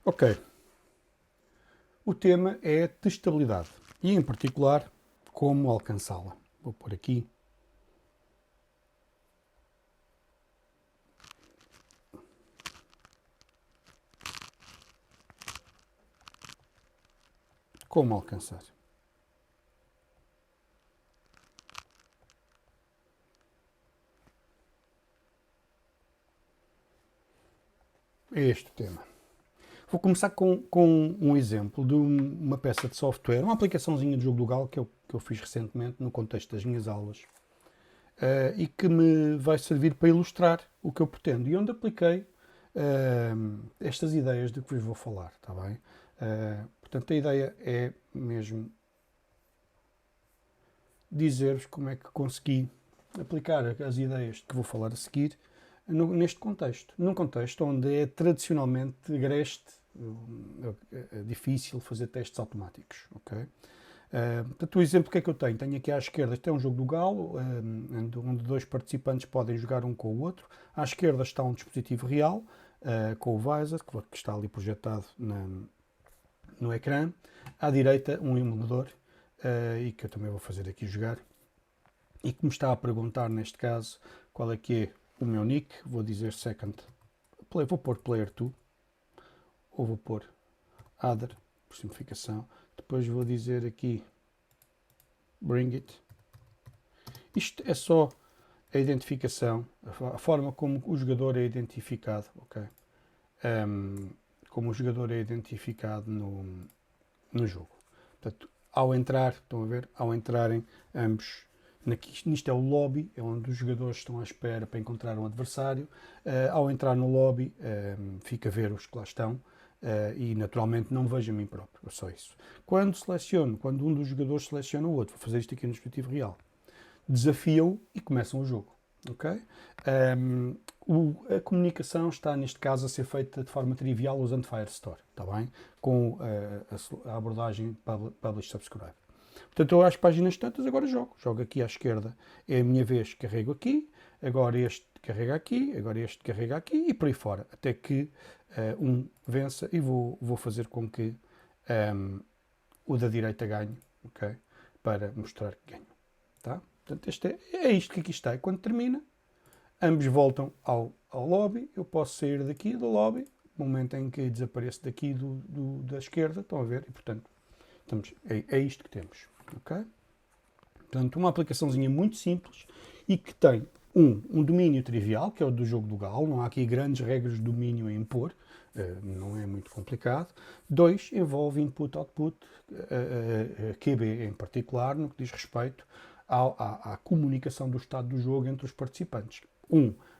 Ok, o tema é testabilidade e, em particular, como alcançá-la. Vou pôr aqui. Como alcançar. É este o tema. Vou começar com um exemplo de uma peça de software, uma aplicaçãozinha de jogo do galo que eu fiz recentemente no contexto das minhas aulas e que me vai servir para ilustrar o que eu pretendo e onde apliquei estas ideias de que vos vou falar, está bem? Portanto, a ideia é mesmo dizer-vos como é que consegui aplicar as ideias de que vou falar a seguir neste contexto. Num contexto onde é tradicionalmente agreste, difícil fazer testes automáticos. Okay? Portanto, o exemplo que é que eu tenho? Tenho aqui à esquerda, este é um jogo do galo, onde dois participantes podem jogar um com o outro. À esquerda está um dispositivo real, com o visor, que está ali projetado no ecrã. À direita, um emulador, e que eu também vou fazer aqui jogar. E que me está a perguntar, neste caso, qual é que é o meu nick. Vou dizer second play, vou pôr player 2, ou vou pôr other, por simplificação. Depois vou dizer aqui bring it. Isto é só a identificação, a forma como o jogador é identificado, ok? Como o jogador é identificado no jogo. Portanto, ao entrar, estão a ver, ao entrarem ambos, nisto é o lobby, é onde os jogadores estão à espera para encontrar um adversário. Ao entrar no lobby, fica a ver os que lá estão e naturalmente não vejo a mim próprio, é só isso. Quando um dos jogadores seleciona o outro, vou fazer isto aqui no dispositivo real, desafia-o e começam o jogo. Okay? A comunicação está, neste caso, a ser feita de forma trivial usando Firestore, está bem? Com a abordagem Publish Subscribe. Portanto, eu às páginas tantas agora jogo. Jogo aqui à esquerda, é a minha vez, carrego aqui, agora este carrega aqui, agora este carrega aqui e por aí fora, até que um vença e vou fazer com que o da direita ganhe, ok? Para mostrar que ganho, tá? Portanto, é isto que aqui está. E quando termina, ambos voltam ao lobby. Eu posso sair daqui do lobby, no momento em que desapareço daqui da esquerda, estão a ver? E, portanto, é isto que temos. Okay? Portanto, uma aplicaçãozinha muito simples e que tem um domínio trivial, que é o do jogo do galo. Não há aqui grandes regras de domínio a impor. Não é muito complicado. 2, envolve input-output, QB em particular, no que diz respeito à comunicação do estado do jogo entre os participantes.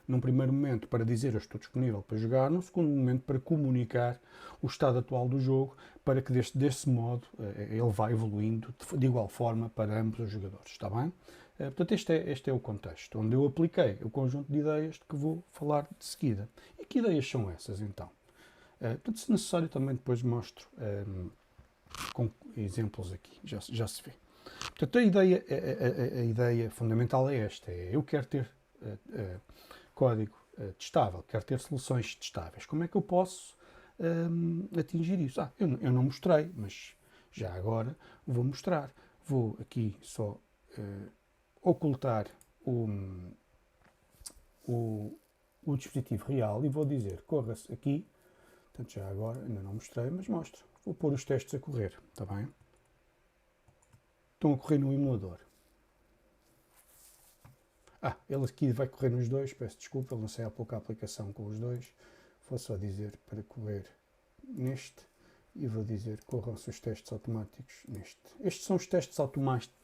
Num primeiro momento para dizer eu estou disponível para jogar, num segundo momento para comunicar o estado atual do jogo, para que desse modo ele vá evoluindo de igual forma para ambos os jogadores, está bem? Portanto, este é o contexto, onde eu apliquei o conjunto de ideias de que vou falar de seguida. E que ideias são essas, então? Portanto, se necessário, também depois mostro com exemplos aqui, já se vê. Portanto, a ideia fundamental é esta: eu quero ter código testável, quero ter soluções testáveis. Como é que eu posso atingir isso? Eu não mostrei, mas já agora vou mostrar. Vou aqui só ocultar o dispositivo real e vou dizer, corra-se aqui. Portanto, já agora, ainda não mostrei, mas mostro. Vou pôr os testes a correr, está bem? Estão a correr no emulador. Ele aqui vai correr nos dois, peço desculpa, lancei há pouco a aplicação com os dois. Vou só dizer para correr neste e vou dizer corram-se os testes automáticos neste. Estes são os testes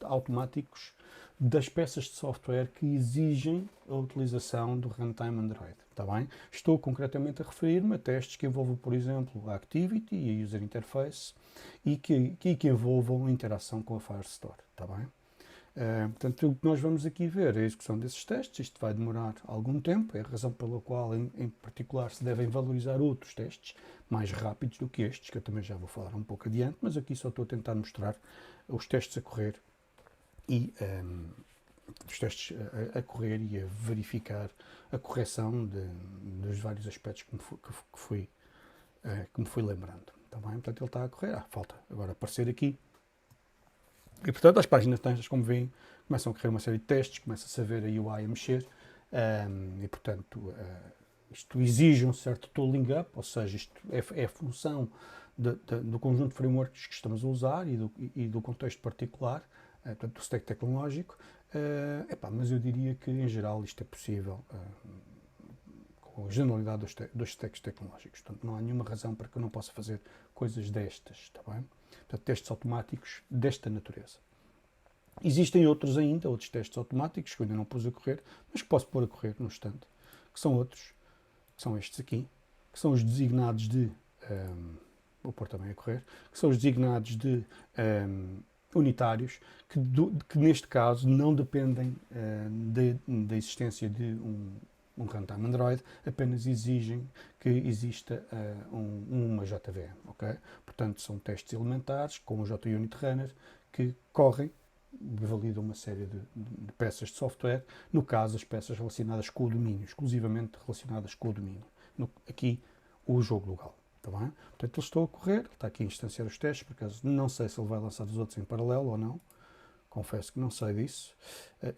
automáticos das peças de software que exigem a utilização do runtime Android. Está bem? Estou concretamente a referir-me a testes que envolvam, por exemplo, a Activity e a User Interface e que envolvam a interação com a Firestore. Está bem? Portanto, o que nós vamos aqui ver é a execução desses testes. Isto vai demorar algum tempo, é a razão pela qual, em particular, se devem valorizar outros testes mais rápidos do que estes, que eu também já vou falar um pouco adiante, mas aqui só estou a tentar mostrar os testes a correr e os testes a correr e a verificar a correção dos vários aspectos que fui que me fui lembrando. Tá bem? Portanto, ele está a correr. Falta agora aparecer aqui. E, portanto, as páginas tantas, como veem, começam a correr uma série de testes, começa-se a ver a UI a mexer. E, portanto, isto exige um certo tooling up, ou seja, isto é função do conjunto de frameworks que estamos a usar e do contexto particular, portanto, do stack tecnológico. Mas eu diria que, em geral, isto é possível com a generalidade dos stacks tecnológicos. Portanto, não há nenhuma razão para que eu não possa fazer coisas destas, está bem? Portanto, testes automáticos desta natureza. Existem outros ainda, outros testes automáticos que eu ainda não pus a correr, mas que posso pôr a correr no instante, que são outros, que são estes aqui, que são os designados de, vou pôr também a correr, que são os designados de unitários, que neste caso não dependem da existência de um runtime Android, apenas exigem que exista uma JVM, ok? Portanto, são testes elementares com o JUnit Runner que correm, validam uma série de peças de software, no caso as peças relacionadas com o domínio, exclusivamente relacionadas com o domínio. Aqui o jogo local. Está bem? Portanto, ele estou a correr, está aqui a instanciar os testes, por acaso não sei se ele vai lançar os outros em paralelo ou não, confesso que não sei disso.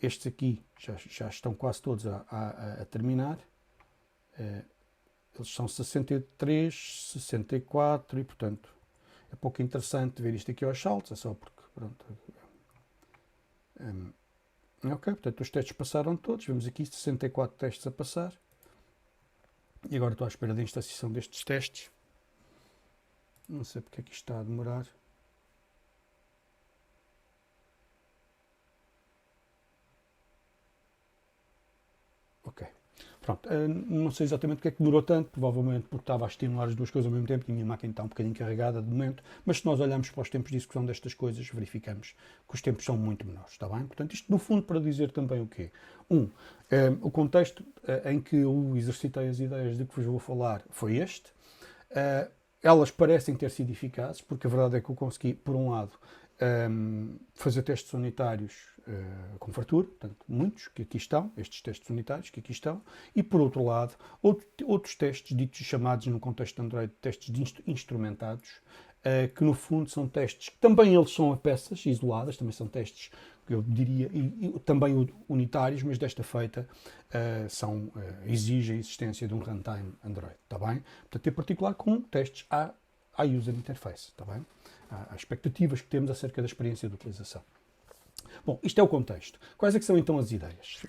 Estes aqui já estão quase todos a terminar. Eles são 63, 64 e, portanto, é pouco interessante ver isto aqui aos saltos, é só porque, pronto. Ok, portanto, os testes passaram todos, vemos aqui 64 testes a passar. E agora estou à espera da instanciação destes testes. Não sei porque é que isto está a demorar. Ok. Pronto, não sei exatamente porque é que demorou tanto, provavelmente porque estava a estimular as duas coisas ao mesmo tempo e a minha máquina está um bocadinho carregada de momento, mas se nós olharmos para os tempos de execução destas coisas, verificamos que os tempos são muito menores, está bem? Portanto, isto no fundo para dizer também o quê? O contexto em que eu exercitei as ideias de que vos vou falar foi este. Elas parecem ter sido eficazes, porque a verdade é que eu consegui, por um lado, fazer testes unitários com fartura, portanto, muitos que aqui estão, estes testes unitários que aqui estão, e por outro lado, outros testes ditos chamados no contexto de Android, testes instrumentados, que no fundo são testes que também eles são a peças isoladas, também são testes que eu diria, e também unitários, mas desta feita exigem a existência de um runtime Android, está bem? Portanto, em particular com testes à user interface, está bem? Há expectativas que temos acerca da experiência de utilização. Bom, isto é o contexto. Quais é que são então as ideias?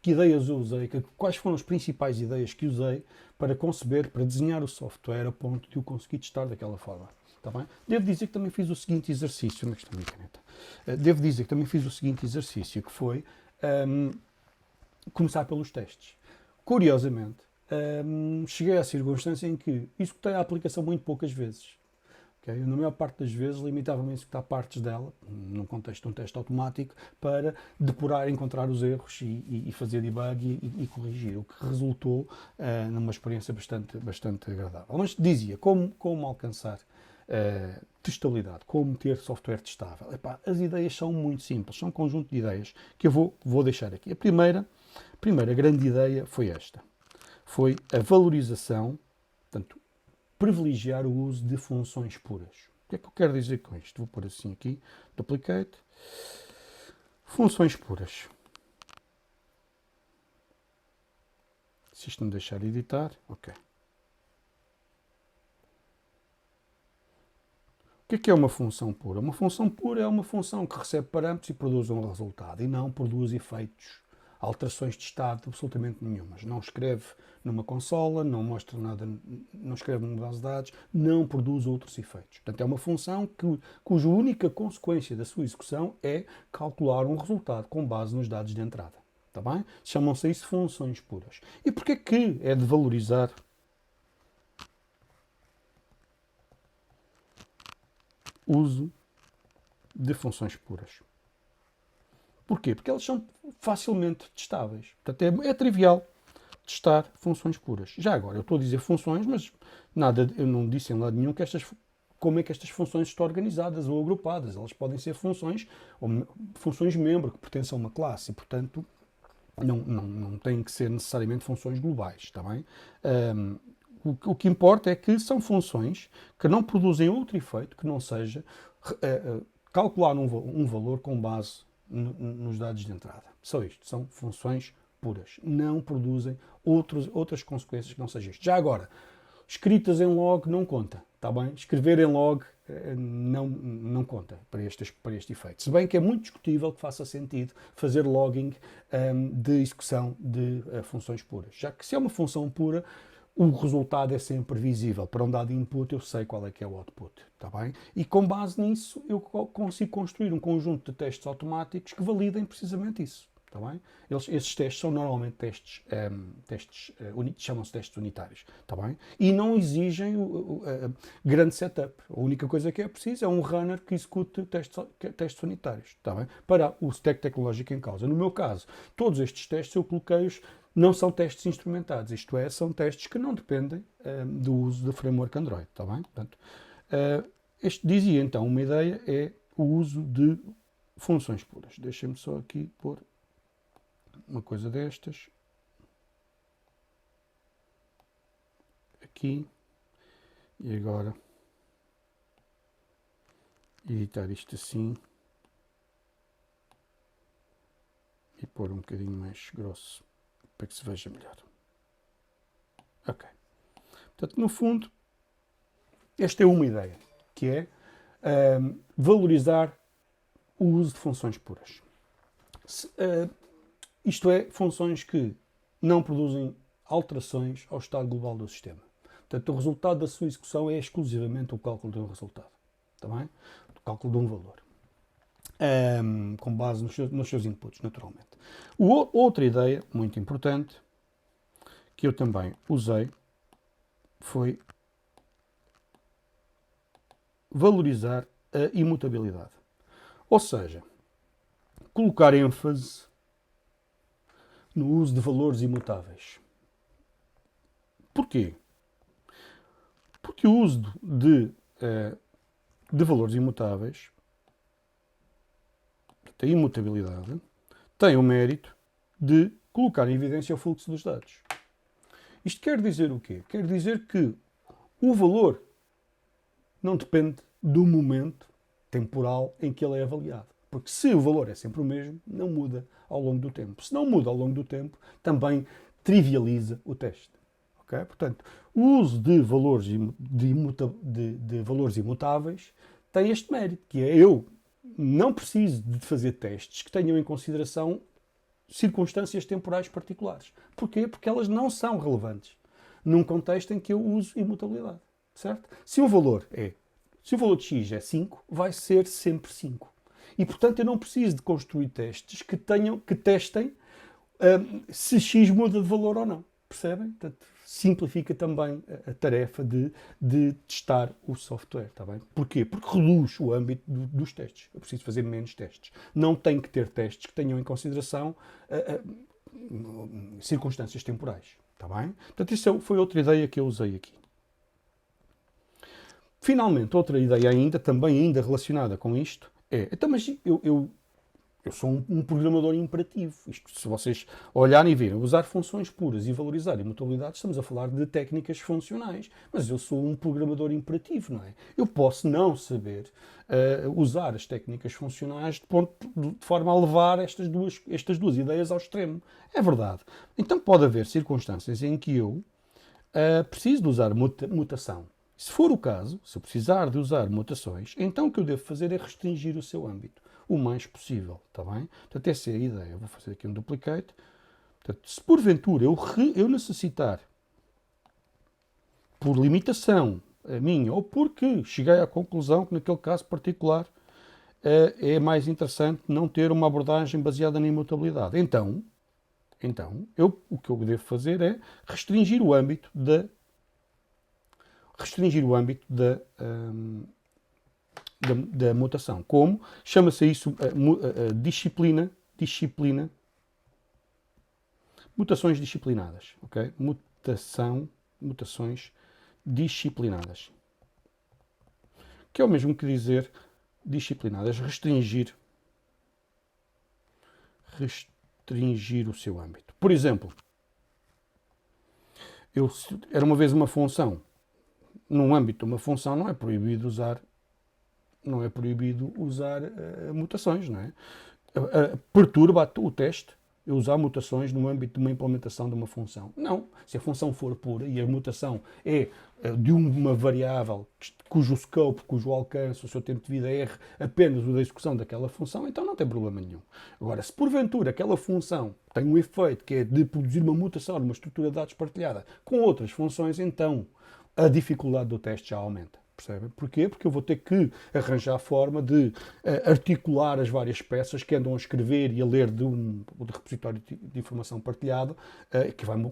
Que ideias eu usei? Quais foram as principais ideias que usei para conceber, para desenhar o software a ponto de o conseguir testar daquela forma? Está bem? Devo dizer que também fiz o seguinte exercício. Onde é que está a minha caneta? Devo dizer que também fiz o seguinte exercício, que foi começar pelos testes. Curiosamente, cheguei à circunstância em que executei a aplicação muito poucas vezes. Okay? Eu, na maior parte das vezes, limitava-me a executar partes dela, num contexto de um teste automático, para depurar, encontrar os erros e fazer debug e corrigir, o que resultou numa experiência bastante agradável. Mas dizia, como alcançar testabilidade, como ter software testável? Epá, as ideias são muito simples, são um conjunto de ideias que eu vou deixar aqui. A primeira grande ideia foi esta. Foi a valorização, portanto, privilegiar o uso de funções puras. O que é que eu quero dizer com isto? Vou pôr assim aqui, duplicate. Funções puras. Se isto me deixar editar, ok. O que é uma função pura? Uma função pura é uma função que recebe parâmetros e produz um resultado, e não produz efeitos, alterações de estado absolutamente nenhumas. Não escreve numa consola, não mostra nada, não escreve numa base de dados, não produz outros efeitos. Portanto, é uma função cuja única consequência da sua execução é calcular um resultado com base nos dados de entrada. Está bem? Chamam-se isso funções puras. E porquê que é de valorizar uso de funções puras? Porquê? Porque elas são facilmente testáveis. Portanto, é trivial testar funções puras. Já agora, eu estou a dizer funções, mas eu não disse em lado nenhum como é que estas funções estão organizadas ou agrupadas. Elas podem ser funções membro que pertencem a uma classe e, portanto, Não têm que ser necessariamente funções globais, está bem? O que importa é que são funções que não produzem outro efeito que não seja calcular um valor com base nos dados de entrada. Só isto, são funções puras. Não produzem outras consequências que não sejam isto. Já agora, escritas em log não conta, está bem? Escrever em log não conta para este efeito. Se bem que é muito discutível que faça sentido fazer logging de execução de funções puras. Já que se é uma função pura, o resultado é sempre visível. Para um dado input eu sei qual é que é o output, está bem? E com base nisso eu consigo construir um conjunto de testes automáticos que validem precisamente isso. Está bem? Esses testes são normalmente chamam-se testes unitários, está bem? E não exigem grande setup. A única coisa que é preciso é um runner que execute testes unitários, está bem? Para o stack tecnológico em causa. No meu caso, todos estes testes eu coloquei-os, não são testes instrumentados, isto é, são testes que não dependem do uso da framework Android, está bem? Portanto, este dizia então, uma ideia é o uso de funções puras. Deixem-me só aqui pôr uma coisa destas aqui e agora editar isto assim e pôr um bocadinho mais grosso para que se veja melhor. Ok. Portanto, no fundo, esta é uma ideia, que é valorizar o uso de funções puras. Isto é, funções que não produzem alterações ao estado global do sistema. Portanto, o resultado da sua execução é exclusivamente o cálculo de um resultado. Está bem? O cálculo de um valor. Com base nos seus inputs, naturalmente. Outra ideia muito importante que eu também usei foi valorizar a imutabilidade. Ou seja, colocar ênfase no uso de valores imutáveis. Porquê? Porque o uso de valores imutáveis, a imutabilidade, tem o mérito de colocar em evidência o fluxo dos dados. Isto quer dizer o quê? Quer dizer que o valor não depende do momento temporal em que ele é avaliado. Porque se o valor é sempre o mesmo, não muda ao longo do tempo. Se não muda ao longo do tempo, também trivializa o teste. Okay? Portanto, o uso de valores, de valores imutáveis tem este mérito, que é eu não preciso de fazer testes que tenham em consideração circunstâncias temporais particulares. Porquê? Porque elas não são relevantes num contexto em que eu uso imutabilidade. Certo? Se o valor de x é 5, vai ser sempre 5. E, portanto, eu não preciso de construir testes que testem se x muda de valor ou não. Percebem? Portanto, simplifica também a tarefa de testar o software. Tá bem? Porquê? Porque reduz o âmbito dos testes. Eu preciso fazer menos testes. Não tenho que ter testes que tenham em consideração circunstâncias temporais. Tá bem? Portanto, isso foi outra ideia que eu usei aqui. Finalmente, outra ideia ainda relacionada com isto, então, mas eu sou um programador imperativo. Isto, se vocês olharem e virem, usar funções puras e valorizar imutabilidade, estamos a falar de técnicas funcionais. Mas eu sou um programador imperativo, não é? Eu posso não saber usar as técnicas funcionais de forma a levar estas duas ideias ao extremo. É verdade. Então pode haver circunstâncias em que eu preciso de usar mutação. Se for o caso, se eu precisar de usar mutações, então o que eu devo fazer é restringir o seu âmbito o mais possível, está bem? Portanto, essa é a ideia. Eu vou fazer aqui um duplicate. Portanto, se porventura eu necessitar, por limitação minha, ou porque cheguei à conclusão que naquele caso particular é mais interessante não ter uma abordagem baseada na imutabilidade. Então o que eu devo fazer é restringir o âmbito da mutação. Como? Chama-se isso disciplina, mutações disciplinadas. Okay? Mutações disciplinadas. Que é o mesmo que dizer disciplinadas. Restringir restringir o seu âmbito. Por exemplo, era uma vez uma função. No âmbito de uma função não é proibido usar mutações, não é? Perturba o teste eu usar mutações no âmbito de uma implementação de uma função. Não. Se a função for pura e a mutação é de uma variável cujo scope, cujo alcance, o seu tempo de vida é apenas o da execução daquela função, então não tem problema nenhum. Agora, se porventura aquela função tem um efeito que é de produzir uma mutação numa estrutura de dados partilhada com outras funções, então a dificuldade do teste já aumenta. Percebem? Porquê? Porque eu vou ter que arranjar a forma de articular as várias peças que andam a escrever e a ler de repositório de informação partilhado,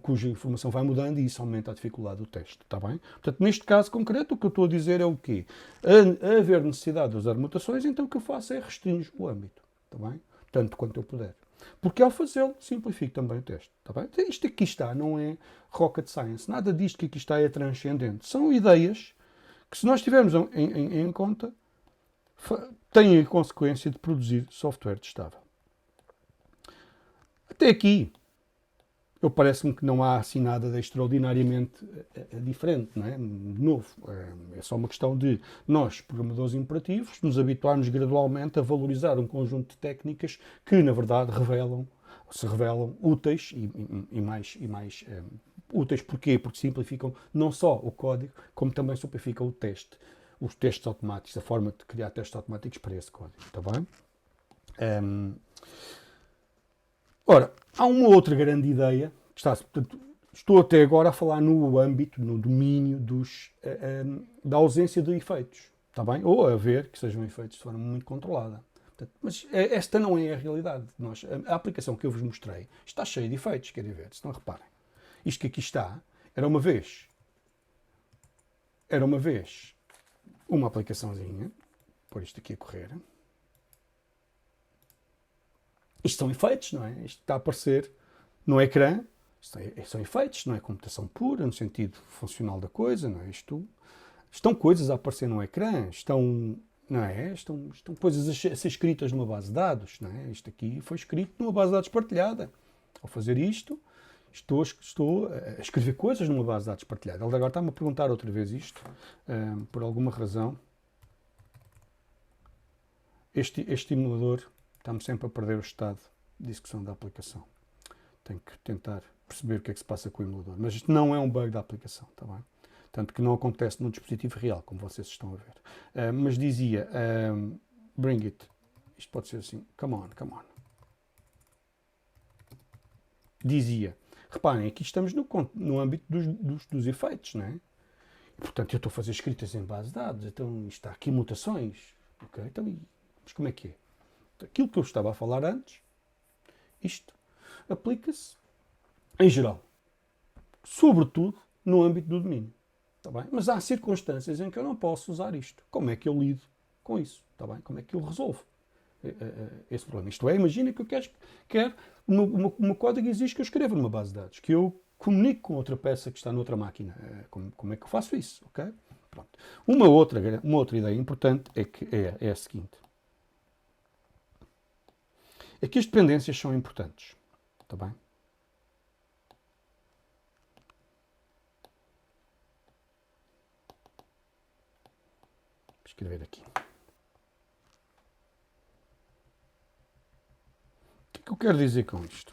cuja informação vai mudando e isso aumenta a dificuldade do teste. Está bem? Portanto, neste caso concreto, o que eu estou a dizer é o quê? A haver necessidade de usar mutações, então o que eu faço é restringir o âmbito. Está bem? Tanto quanto eu puder. Porque ao fazê-lo, simplifico também o teste. Está bem? Isto aqui está, não é rocket science. Nada disto que aqui está é transcendente. São ideias que, se nós tivermos em conta, têm a consequência de produzir software testável. Até aqui, eu parece-me que não há assim nada de extraordinariamente diferente, não é? Novo. É só uma questão de nós, programadores imperativos, nos habituarmos gradualmente a valorizar um conjunto de técnicas que, na verdade, se revelam úteis e mais úteis. Porquê? Porque simplificam não só o código, como também simplificam o teste, os testes automáticos, a forma de criar testes automáticos para esse código. Está bem? Ora, há uma outra grande ideia, portanto, estou até agora a falar no âmbito, no domínio da ausência de efeitos, está bem? Ou a ver que sejam efeitos de forma muito controlada. Portanto, mas esta não é a realidade. A aplicação que eu vos mostrei está cheia de efeitos, querem ver, se não reparem. Isto que aqui está, era uma vez uma aplicaçãozinha, pôr isto aqui a correr. Isto são efeitos, não é? Isto está a aparecer no ecrã. São efeitos, não é computação pura, no sentido funcional da coisa, não é? Estão coisas a aparecer no ecrã, não é? Estão coisas a ser escritas numa base de dados, não é? Isto aqui foi escrito numa base de dados partilhada. Ao fazer isto, estou a escrever coisas numa base de dados partilhada. Ele agora está-me a perguntar outra vez isto, por alguma razão. Este emulador está-me sempre a perder o estado de execução da aplicação. Tenho que tentar perceber o que é que se passa com o emulador. Mas isto não é um bug da aplicação, está bem? Tanto que não acontece no dispositivo real, como vocês estão a ver. Mas dizia, bring it. Isto pode ser assim, come on. Dizia, reparem, aqui estamos no âmbito dos efeitos, não é? E, portanto, eu estou a fazer escritas em base de dados, então está aqui mutações. Ok? Então, mas como é que é? Aquilo que eu estava a falar antes, isto aplica-se em geral, sobretudo no âmbito do domínio. Está bem? Mas há circunstâncias em que eu não posso usar isto. Como é que eu lido com isso? Está bem? Como é que eu resolvo esse problema? Isto é, imagina que eu quero o meu código exige que eu escreva numa base de dados, que eu comunique com outra peça que está noutra máquina. Como é que eu faço isso? Ok? Pronto. Uma outra ideia importante é a seguinte. É que as dependências são importantes. Está bem? Vou escrever aqui. O que eu quero dizer com isto?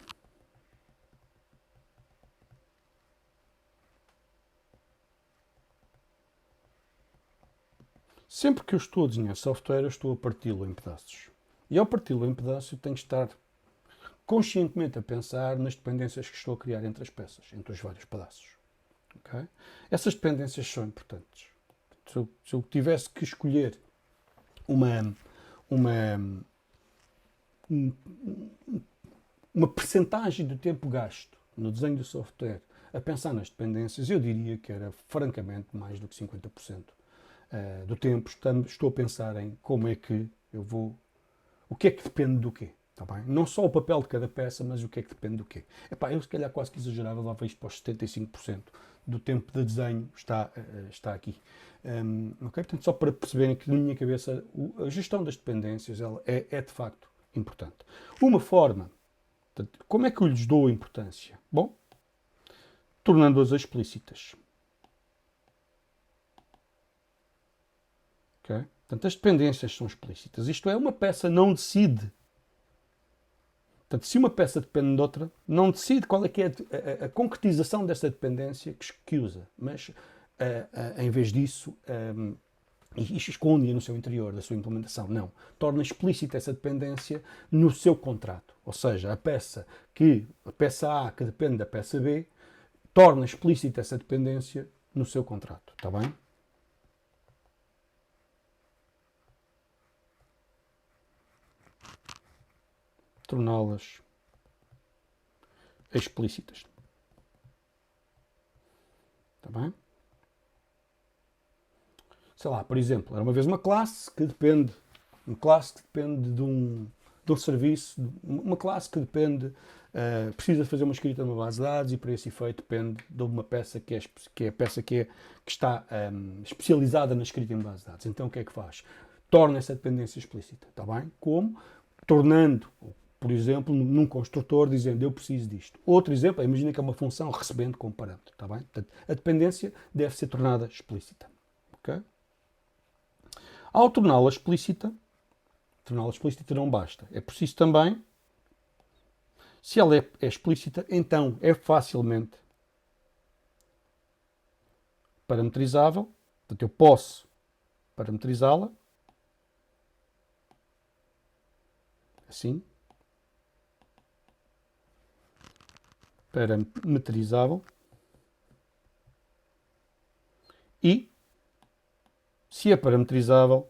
Sempre que eu estou a desenhar software, eu estou a parti-lo em pedaços. E ao parti-lo em pedaços, eu tenho que estar conscientemente a pensar nas dependências que estou a criar entre as peças, entre os vários pedaços. Okay? Essas dependências são importantes. Se eu tivesse que escolher uma percentagem do tempo gasto no desenho do software a pensar nas dependências, eu diria que era francamente mais do que 50% do tempo estou a pensar em como é que eu vou, o que é que depende do quê. Tá bem? Não só o papel de cada peça, mas o que é que depende do quê. Eu se calhar quase que exagerava, levava isto para os 75% do tempo de desenho está aqui. Okay? Portanto, só para perceberem que na minha cabeça a gestão das dependências ela é de facto importante. Uma forma Portanto, como é que eu lhes dou importância? Bom, tornando-as explícitas. Okay? Portanto, as dependências são explícitas. Isto é, uma peça não decide. Portanto, se uma peça depende de outra, não decide qual é que é a concretização dessa dependência que usa. Mas, em vez disso, e esconde no seu interior da sua implementação. Não. Torna explícita essa dependência no seu contrato. Ou seja, a peça A que depende da peça B, torna explícita essa dependência no seu contrato. Está bem? Torná-las explícitas. Está bem? Sei lá, por exemplo, era uma vez uma classe que depende de um serviço, uma classe que depende, precisa fazer uma escrita numa base de dados e para esse efeito depende de uma peça que é a peça que está especializada na escrita em base de dados. Então o que é que faz? Torna essa dependência explícita, está bem? Como? Tornando, por exemplo, num construtor dizendo eu preciso disto. Outro exemplo, imagina que é uma função recebendo como parâmetro, está bem? Portanto, a dependência deve ser tornada explícita. Ok? Ao torná-la explícita não basta. É preciso também, se ela é explícita, então é facilmente parametrizável. Portanto, eu posso parametrizá-la assim. Parametrizável. E, se é parametrizável,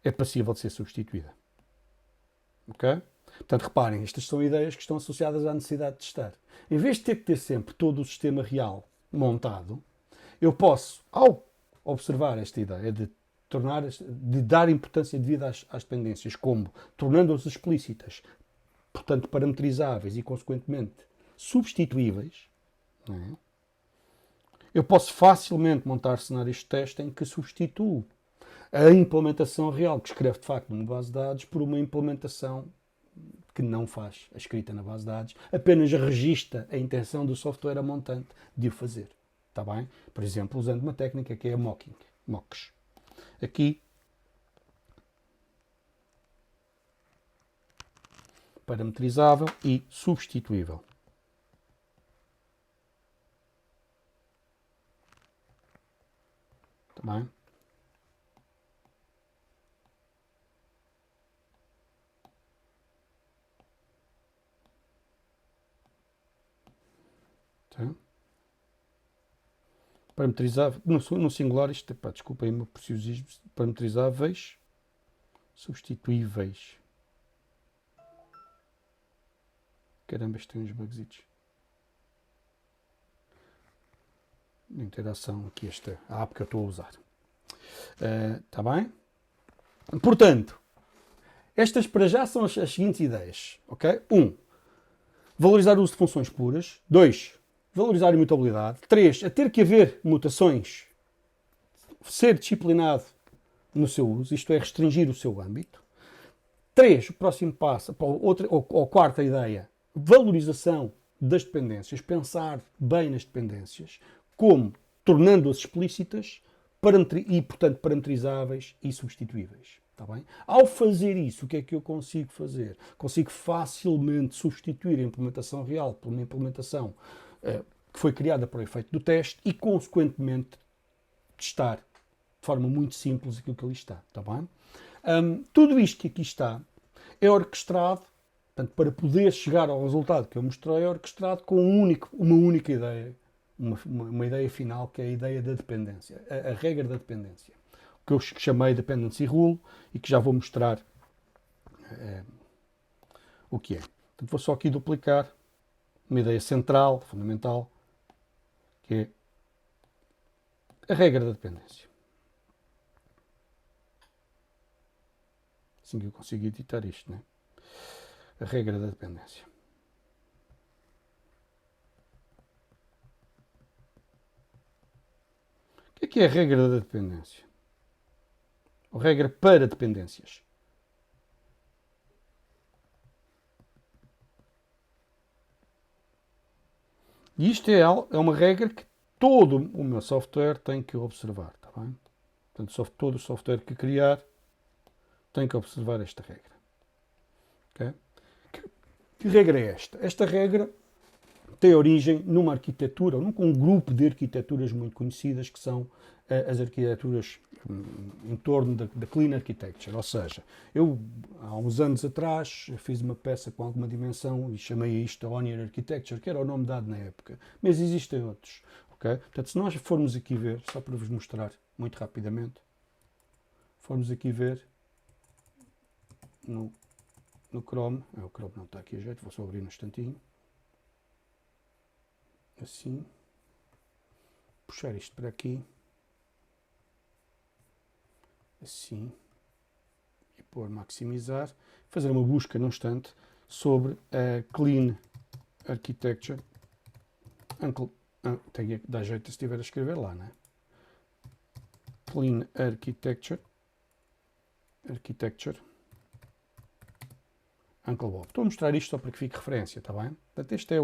é passível de ser substituída. Ok? Portanto, reparem, estas são ideias que estão associadas à necessidade de testar. Em vez de ter que ter sempre todo o sistema real montado, eu posso, ao observar esta ideia de dar importância devida às dependências, como tornando-as explícitas, portanto parametrizáveis e, consequentemente, substituíveis, não é? Eu posso facilmente montar cenários de teste em que substituo a implementação real que escreve de facto numa base de dados por uma implementação que não faz a escrita na base de dados, apenas registra a intenção do software a montante de o fazer. Está bem? Por exemplo, usando uma técnica que é a mocks. Aqui, parametrizável e substituível. Está bem? Tá? Parametrizável, no singular, isto, pá, desculpem o meu preciosismo, parametrizáveis, substituíveis. Caramba, isto tem uns bugzitos. Interação aqui, esta app que eu estou a usar. Está bem? Portanto, estas para já são as seguintes ideias. Ok? 1. Valorizar o uso de funções puras. 2. Valorizar a imutabilidade. 3. A ter que haver mutações. Ser disciplinado no seu uso, isto é, restringir o seu âmbito. 3. O próximo passo, ou quarta ideia, valorização das dependências, pensar bem nas dependências, como tornando-as explícitas e, portanto, parametrizáveis e substituíveis. Está bem? Ao fazer isso, o que é que eu consigo fazer? Consigo facilmente substituir a implementação real por uma implementação que foi criada para o efeito do teste e, consequentemente, testar de forma muito simples aquilo que ali está. Está bem? Tudo isto que aqui está é orquestrado, portanto, para poder chegar ao resultado que eu mostrei, é orquestrado com uma única ideia, uma ideia final, que é a ideia da dependência, a regra da dependência, que eu chamei Dependency Rule e que já vou mostrar o que é. Portanto, vou só aqui duplicar uma ideia central, fundamental, que é a regra da dependência. Assim que eu consigo editar isto, né? A regra da dependência. O que é a regra da dependência? Ou regra para dependências? E isto é uma regra que todo o meu software tem que observar, está bem? Portanto, todo o software que criar tem que observar esta regra. Okay? Que regra é esta? Esta regra tem origem numa arquitetura, num grupo de arquiteturas muito conhecidas, que são as arquiteturas em torno da Clean Architecture. Ou seja, eu, há uns anos atrás, fiz uma peça com alguma dimensão e chamei isto a Onion Architecture, que era o nome dado na época. Mas existem outros. Okay? Portanto, se nós formos aqui ver, só para vos mostrar muito rapidamente, formos aqui ver no Chrome, o Chrome não está aqui a jeito, vou só abrir um instantinho. Assim, puxar isto para aqui, assim, e pôr maximizar, fazer uma busca num instante sobre a Clean Architecture. Tem que dar jeito se estiver a escrever lá, né? Clean Architecture, Uncle Bob. Estou a mostrar isto só para que fique referência, está bem? Portanto, este é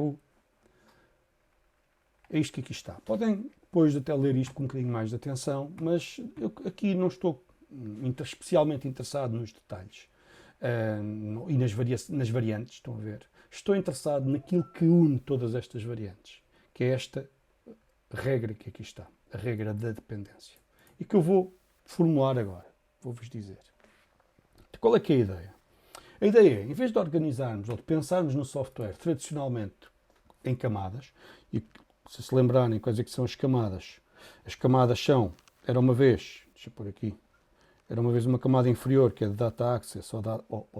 isto que aqui está. Podem depois até ler isto com um bocadinho mais de atenção, mas eu aqui não estou especialmente interessado nos detalhes e nas variantes, estão a ver. Estou interessado naquilo que une todas estas variantes, que é esta regra que aqui está, a regra da dependência. E que eu vou formular agora, vou-vos dizer. Qual é que é a ideia? A ideia é, em vez de organizarmos ou de pensarmos no software tradicionalmente em camadas, e se lembrarem quais é que são as camadas são, era uma vez, deixa eu pôr aqui, era uma vez uma camada inferior, que é de Data Access ou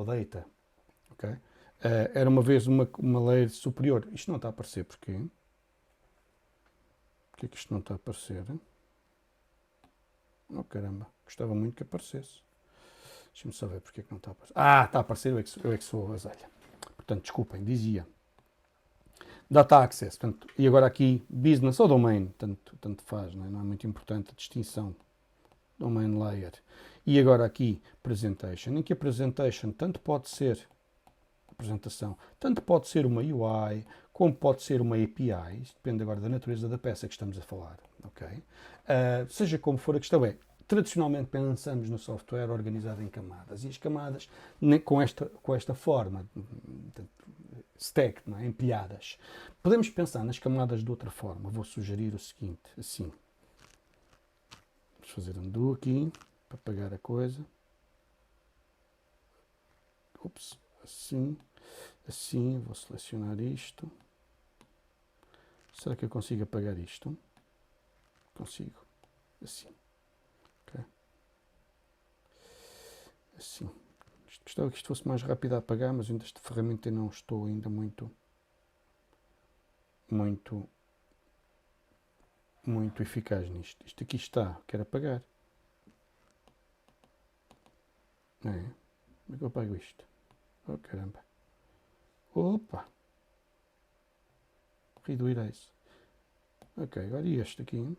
Data, okay? Era uma vez uma layer superior. Isto não está a aparecer, porquê? Porquê que isto não está a aparecer? Oh caramba, gostava muito que aparecesse. Deixa-me só ver porque é que não está a aparecer. Está a aparecer, eu é que sou a azelha. Portanto, desculpem, dizia Data Access, portanto, e agora aqui Business ou Domain, tanto faz, não é muito importante a distinção. Domain Layer. E agora aqui Presentation, em que a Presentation tanto pode ser apresentação, tanto pode ser uma UI, como pode ser uma API, isto depende agora da natureza da peça que estamos a falar, ok? Seja como for, a questão é, tradicionalmente pensamos no software organizado em camadas, e as camadas com esta forma, stacked, não é? Empilhadas. Podemos pensar nas camadas de outra forma. Vou sugerir o seguinte, assim. Vamos fazer undo aqui, para apagar a coisa. Ups, assim, vou selecionar isto. Será que eu consigo apagar isto? Consigo, assim. Okay. Assim. Gostava que isto fosse mais rápido a apagar, mas ainda esta ferramenta não estou ainda muito eficaz nisto. Isto aqui está, quero apagar. Não é? Como é que eu apago isto? Oh caramba. Opa! Redo erase. Ok, agora este aqui.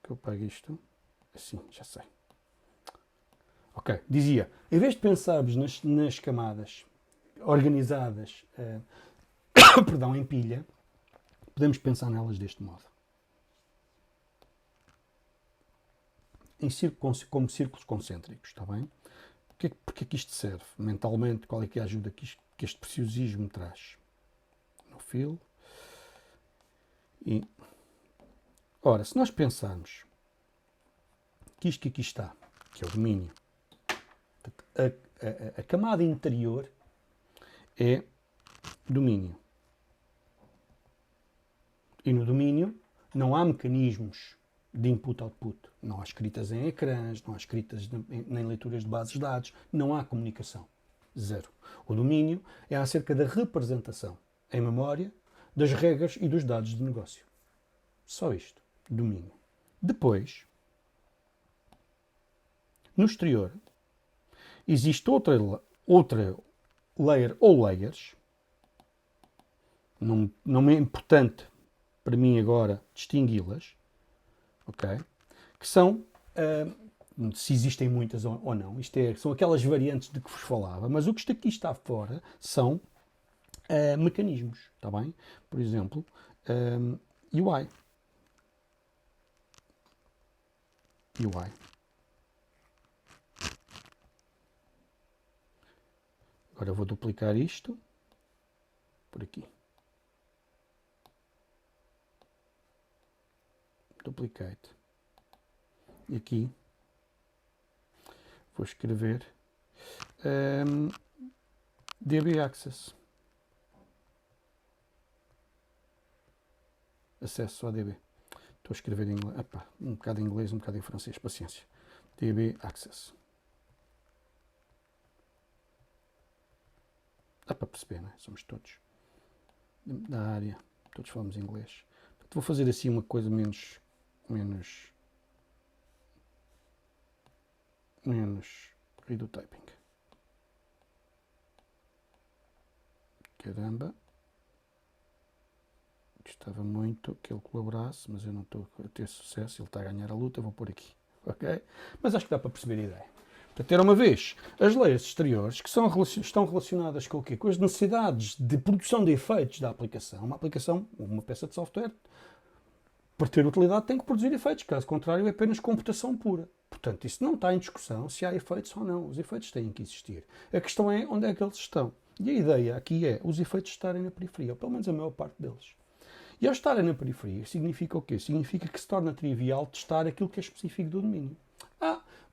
Que eu apago isto. Assim, já sei. Ok, dizia, em vez de pensarmos nas camadas organizadas perdão, em pilha, podemos pensar nelas deste modo. Como círculos concêntricos, está bem? Porque é que isto serve? Mentalmente, qual é que é a ajuda que este preciosismo traz? No fill. Ora, se nós pensarmos que isto que aqui está, que é o domínio, a camada interior é domínio. E no domínio não há mecanismos de input-output. Não há escritas em ecrãs, não há escritas nem leituras de bases de dados, não há comunicação. Zero. O domínio é acerca da representação em memória das regras e dos dados de negócio. Só isto. Domínio. Depois, no exterior, existe outra layer ou layers, não é importante para mim agora distingui-las, ok? Que são se existem muitas ou não. São aquelas variantes de que vos falava, mas o que aqui está fora são mecanismos, está bem? Por exemplo, UI. UI. Agora vou duplicar isto por aqui. Duplicate. E aqui vou escrever DB Access. Acesso ao DB. Estou a escrever em inglês. Epá, um bocado em inglês, um bocado em francês. Paciência. DB Access. Dá para perceber, não é? Somos todos da área. Todos falamos inglês. Portanto, vou fazer assim uma coisa menos redo typing. Caramba. Gostava muito que ele colaborasse, mas eu não estou a ter sucesso. Ele está a ganhar a luta, vou pôr aqui. Ok? Mas acho que dá para perceber a ideia. Portanto, era uma vez as leis exteriores que estão relacionadas com o quê? Com as necessidades de produção de efeitos da aplicação. Uma aplicação, uma peça de software, para ter utilidade tem que produzir efeitos. Caso contrário, é apenas computação pura. Portanto, isso não está em discussão se há efeitos ou não. Os efeitos têm que existir. A questão é onde é que eles estão. E a ideia aqui é os efeitos estarem na periferia, ou pelo menos a maior parte deles. E ao estarem na periferia, significa o quê? Significa que se torna trivial testar aquilo que é específico do domínio.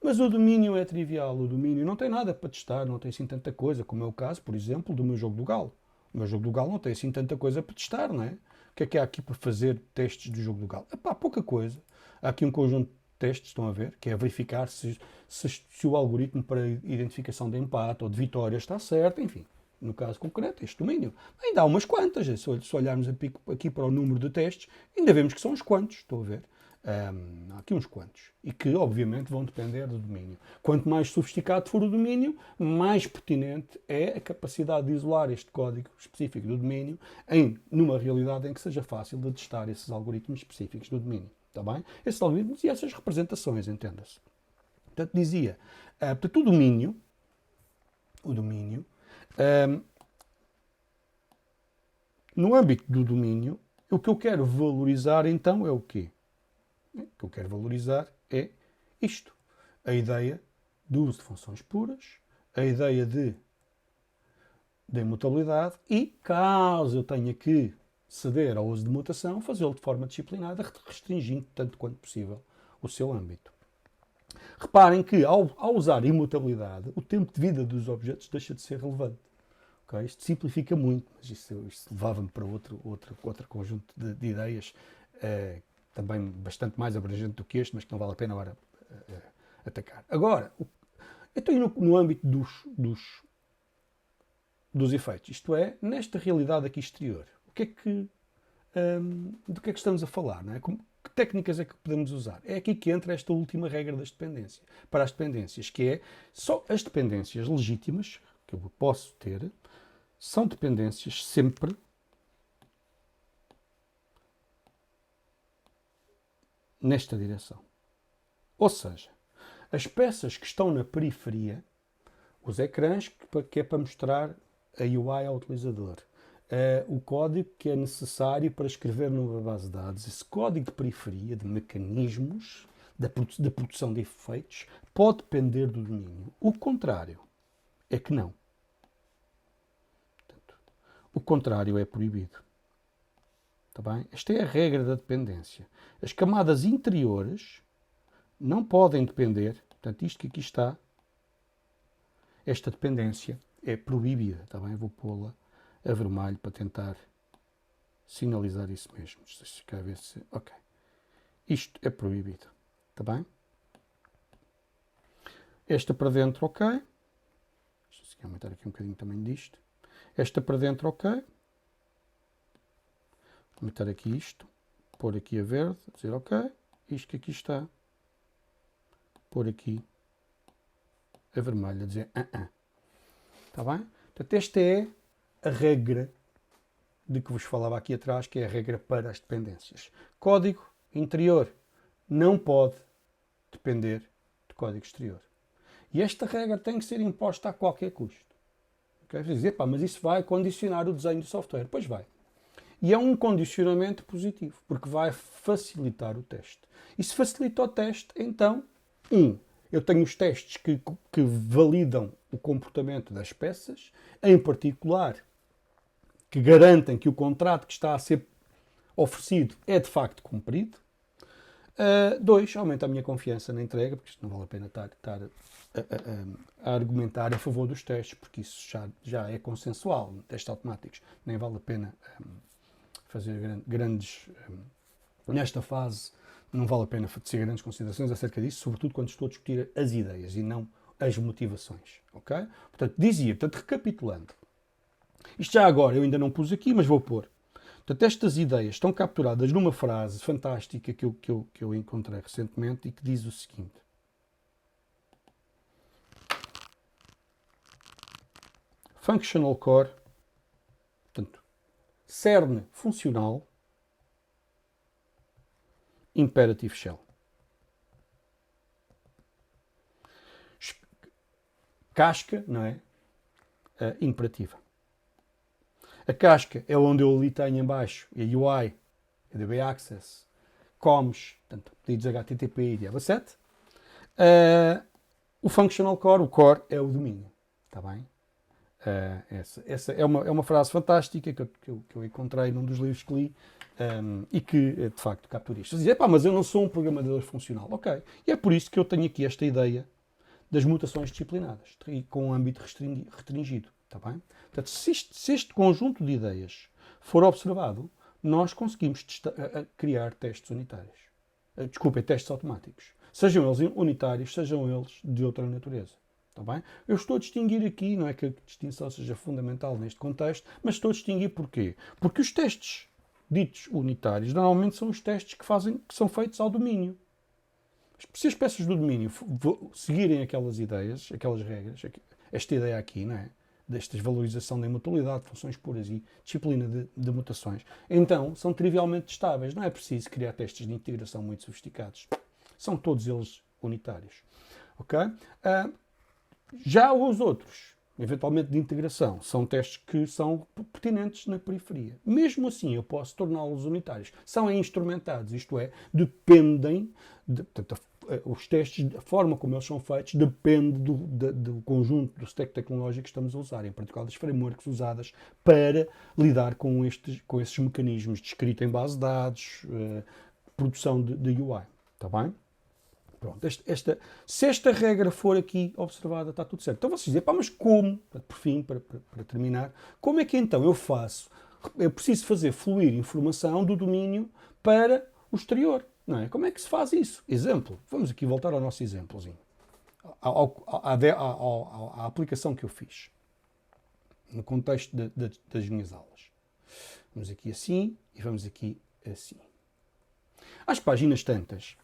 Mas o domínio é trivial. O domínio não tem nada para testar, não tem assim tanta coisa, como é o caso, por exemplo, do meu jogo do Galo. O meu jogo do Galo não tem assim tanta coisa para testar, não é? O que é há aqui para fazer testes do jogo do Galo? Pouca coisa. Há aqui um conjunto de testes, estão a ver, que é verificar se o algoritmo para identificação de empate ou de vitória está certo, enfim. No caso concreto, este domínio. Ainda há umas quantas. Se olharmos aqui para o número de testes, ainda vemos que são uns quantos, estou a ver. Há aqui uns quantos. E que, obviamente, vão depender do domínio. Quanto mais sofisticado for o domínio, mais pertinente é a capacidade de isolar este código específico do domínio numa realidade em que seja fácil de testar esses algoritmos específicos do domínio. Está bem? Esses algoritmos e essas representações, entenda-se. Portanto, dizia, portanto, o domínio, no âmbito do domínio, o que eu quero valorizar então é o quê? O que eu quero valorizar é isto. A ideia do uso de funções puras, a ideia de imutabilidade e, caso eu tenha que ceder ao uso de mutação, fazê-lo de forma disciplinada, restringindo tanto quanto possível o seu âmbito. Reparem que, ao usar imutabilidade, o tempo de vida dos objetos deixa de ser relevante. Okay? Isto simplifica muito, mas isto levava-me para outro conjunto de ideias, também bastante mais abrangente do que este, mas que não vale a pena agora atacar. Agora, eu estou no âmbito dos efeitos, isto é, nesta realidade aqui exterior. Do que é que estamos a falar? Não é? Que técnicas é que podemos usar? É aqui que entra esta última regra das dependências. Para as dependências, que é só as dependências legítimas que eu posso ter, são dependências sempre nesta direção. Ou seja, as peças que estão na periferia, os ecrãs, que é para mostrar a UI ao utilizador, o código que é necessário para escrever numa base de dados, esse código de periferia, de mecanismos, da produção de efeitos, pode depender do domínio. O contrário é que não. Portanto, o contrário é proibido. Está bem? Esta é a regra da dependência. As camadas interiores não podem depender. Portanto, isto que aqui está, esta dependência é proibida. Está bem? Vou pô-la a vermelho para tentar sinalizar isso mesmo. Deixa cá ver se... Ok. Isto é proibido. Está bem? Esta para dentro, ok. Deixa eu aumentar aqui um bocadinho também disto. Esta para dentro, ok. Aumentar aqui isto. Pôr aqui a verde. Dizer ok. Isto que aqui está. Pôr aqui a vermelho. A dizer Está bem? Portanto, esta é a regra de que vos falava aqui atrás, que é a regra para as dependências. Código interior não pode depender de código exterior. E esta regra tem que ser imposta a qualquer custo. Okay? Você dizer, mas isso vai condicionar o desenho do software. Pois vai. E é um condicionamento positivo, porque vai facilitar o teste. E se facilita o teste, então, eu tenho os testes que validam o comportamento das peças, em particular, que garantem que o contrato que está a ser oferecido é de facto cumprido. 2, aumenta a minha confiança na entrega, porque isto não vale a pena estar a argumentar a favor dos testes, porque isso já é consensual, testes automáticos. Nem vale a pena fazer grandes... nesta fase, não vale a pena fazer grandes considerações acerca disso, sobretudo quando estou a discutir as ideias e não as motivações. Okay? Portanto, recapitulando. Isto já agora eu ainda não pus aqui, mas vou pôr. Portanto, estas ideias estão capturadas numa frase fantástica que eu encontrei recentemente e que diz o seguinte. Functional core, portanto, cerne funcional, imperative shell. Casca, não é? Imperativa. A casca é onde eu ali tenho em baixo a UI, a DB Access, COMS, portanto, pedidos HTTP e JavaSet. O Functional Core, o core é o domínio. Está bem? Essa é uma frase fantástica que eu encontrei num dos livros que li e que, de facto, captura isto. Dizer, mas eu não sou um programador funcional. Ok. E é por isso que eu tenho aqui esta ideia das mutações disciplinadas, com um âmbito restringido. Está bem? Portanto, se este conjunto de ideias for observado, nós conseguimos criar testes unitários. Testes automáticos. Sejam eles unitários, sejam eles de outra natureza. Está bem? Eu estou a distinguir aqui, não é que a distinção seja fundamental neste contexto, mas estou a distinguir porquê? Porque os testes ditos unitários normalmente são os testes que são feitos ao domínio. Se as peças do domínio seguirem aquelas ideias, aquelas regras, esta ideia aqui, não é? Desta valorização da imutabilidade, funções puras e disciplina de mutações, então são trivialmente estáveis. Não é preciso criar testes de integração muito sofisticados. São todos eles unitários. Ok? Já os outros, eventualmente de integração, são testes que são pertinentes na periferia. Mesmo assim, eu posso torná-los unitários. São instrumentados, isto é, dependem, os testes, a forma como eles são feitos, depende do conjunto do stack tecnológico que estamos a usar, em particular das frameworks usadas para lidar com esses mecanismos de escrita em base de dados, produção de UI. Está bem? Pronto, se esta regra for aqui observada, está tudo certo. Então vocês dizem, mas como, por fim, para terminar, como é que então eu preciso fazer fluir informação do domínio para o exterior, não é? Como é que se faz isso? Exemplo, vamos aqui voltar ao nosso exemplozinho, à aplicação que eu fiz, no contexto das minhas aulas. Vamos aqui assim e vamos aqui assim. Às páginas tantas,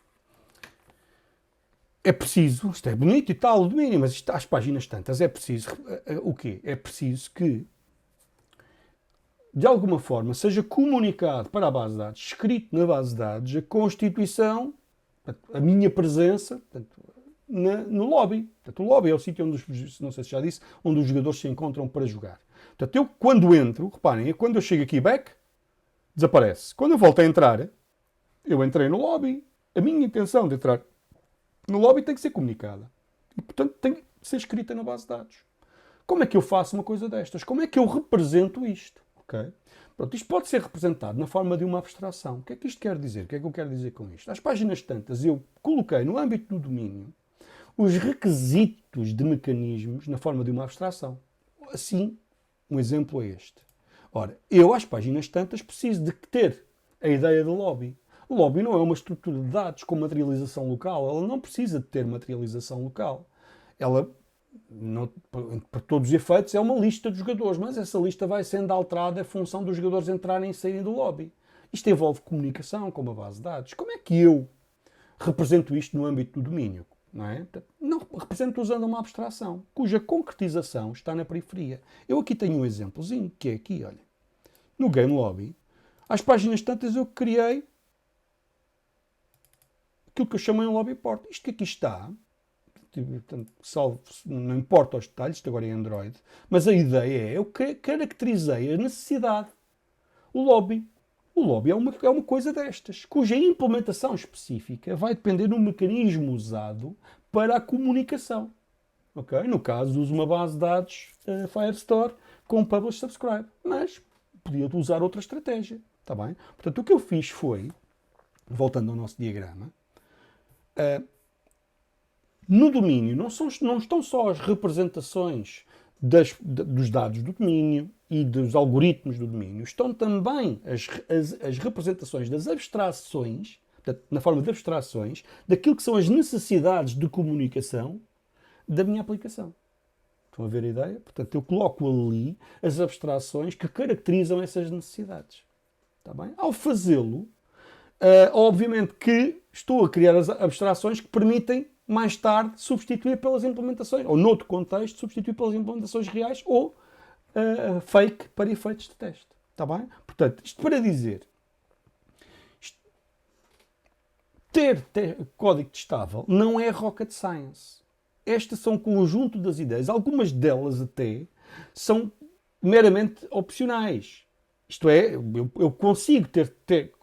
é preciso, isto é bonito e tal, o domínio, mas isto, às páginas tantas, é preciso o quê? É preciso que, de alguma forma, seja comunicado para a base de dados, escrito na base de dados, a constituição, a minha presença, no lobby. Portanto, o lobby é o sítio onde, não sei se já disse, onde os jogadores se encontram para jogar. Portanto, eu quando entro, reparem, quando eu chego aqui back, desaparece. Quando eu volto a entrar, eu entrei no lobby. A minha intenção de entrar no lobby tem que ser comunicada. E, portanto, tem que ser escrita na base de dados. Como é que eu faço uma coisa destas? Como é que eu represento isto? Okay? Pronto, isto pode ser representado na forma de uma abstração. O que é que isto quer dizer? O que é que eu quero dizer com isto? Às páginas tantas, eu coloquei no âmbito do domínio os requisitos de mecanismos na forma de uma abstração. Assim, um exemplo é este. Ora, eu às páginas tantas preciso de ter a ideia do lobby. O lobby não é uma estrutura de dados com materialização local. Ela não precisa de ter materialização local. Ela, para todos os efeitos, é uma lista de jogadores, mas essa lista vai sendo alterada em função dos jogadores entrarem e saírem do lobby. Isto envolve comunicação com uma base de dados. Como é que eu represento isto no âmbito do domínio? Não é? Não, represento usando uma abstração, cuja concretização está na periferia. Eu aqui tenho um exemplozinho, que é aqui, olha. No Game Lobby, às páginas tantas eu criei aquilo que eu chamo em lobby port. Isto que aqui está portanto, salvo, não importa os detalhes, isto agora é Android, mas a ideia é, eu caracterizei a necessidade, o lobby. O lobby é uma coisa destas, cuja implementação específica vai depender do mecanismo usado para a comunicação. Okay? No caso, uso uma base de dados Firestore com Publish Subscribe, mas podia usar outra estratégia. Está bem? Portanto, o que eu fiz foi, voltando ao nosso diagrama, no domínio não estão só as representações dos dados do domínio e dos algoritmos do domínio, estão também as representações das abstrações, portanto, na forma de abstrações, daquilo que são as necessidades de comunicação da minha aplicação. Estão a ver a ideia? Portanto, eu coloco ali as abstrações que caracterizam essas necessidades. Está bem? Ao fazê-lo, obviamente que estou a criar as abstrações que permitem mais tarde substituir pelas implementações, ou noutro contexto, substituir pelas implementações reais ou fake para efeitos de teste. Está bem? Portanto, isto para dizer, ter código testável não é rocket science. Estas são um conjunto das ideias. Algumas delas até são meramente opcionais. Isto é, eu consigo ter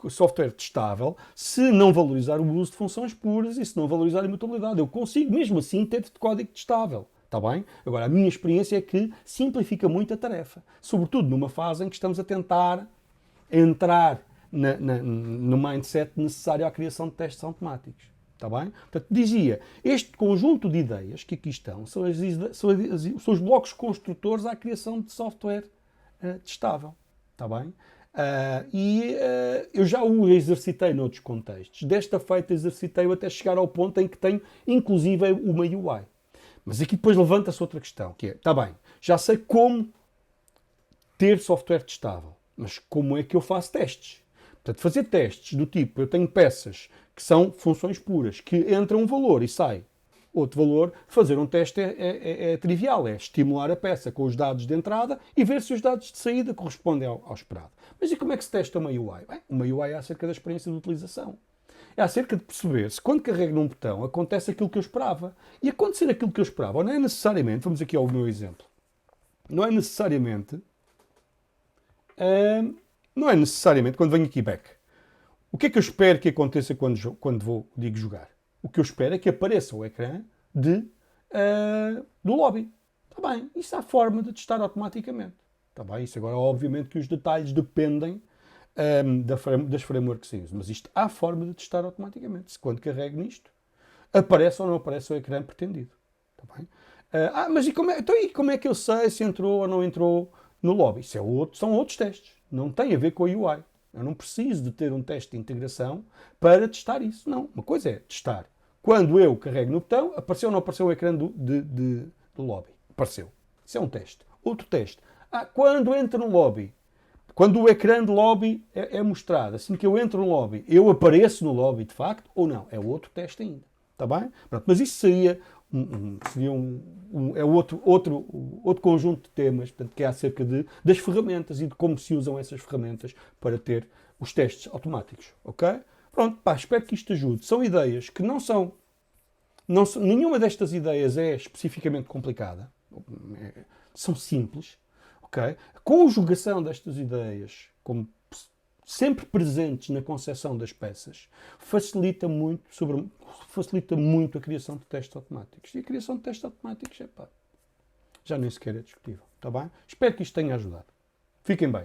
software testável se não valorizar o uso de funções puras e se não valorizar a imutabilidade. Eu consigo, mesmo assim, ter código testável. Está bem? Agora, a minha experiência é que simplifica muito a tarefa. Sobretudo numa fase em que estamos a tentar entrar no mindset necessário à criação de testes automáticos. Está bem? Portanto, dizia, este conjunto de ideias que aqui estão são os blocos construtores à criação de software testável. Está bem? Eu já o exercitei noutros contextos. Desta feita exercitei-o até chegar ao ponto em que tenho, inclusive, uma UI. Mas aqui depois levanta-se outra questão, que é, está bem, já sei como ter software testável, mas como é que eu faço testes? Portanto, fazer testes do tipo, eu tenho peças que são funções puras, que entra um valor e sai outro valor, fazer um teste é trivial, é estimular a peça com os dados de entrada e ver se os dados de saída correspondem ao esperado. Mas e como é que se testa uma UI? Bem, uma UI é acerca da experiência de utilização. É acerca de perceber se quando carrego num botão acontece aquilo que eu esperava. E acontecer aquilo que eu esperava não é necessariamente, vamos aqui ao meu exemplo, não é necessariamente quando venho aqui back. O que é que eu espero que aconteça quando digo jogar? O que eu espero é que apareça o ecrã do lobby. Está bem, isso há forma de testar automaticamente. Está bem, isso agora obviamente que os detalhes dependem das frameworks que se usam, mas isto há forma de testar automaticamente. Se quando carrego nisto, aparece ou não aparece o ecrã pretendido. Está bem? Mas como é que eu sei se entrou ou não entrou no lobby? Isso são outros testes. Não tem a ver com a UI. Eu não preciso de ter um teste de integração para testar isso. Não. Uma coisa é testar. Quando eu carrego no botão, apareceu ou não apareceu o ecrã do lobby? Apareceu. Isso é um teste. Outro teste. Quando entro no lobby, quando o ecrã de lobby é mostrado, assim que eu entro no lobby, eu apareço no lobby de facto ou não? É outro teste ainda. Está bem? Pronto, mas isso seria outro conjunto de temas, portanto, que é acerca das ferramentas e de como se usam essas ferramentas para ter os testes automáticos. Ok? Pronto, espero que isto ajude. São ideias que não são nenhuma destas ideias é especificamente complicada. São simples. Okay? A conjugação destas ideias, como sempre presentes na concepção das peças, facilita muito a criação de testes automáticos. E a criação de testes automáticos, já nem sequer é discutível. Está bem? Espero que isto tenha ajudado. Fiquem bem.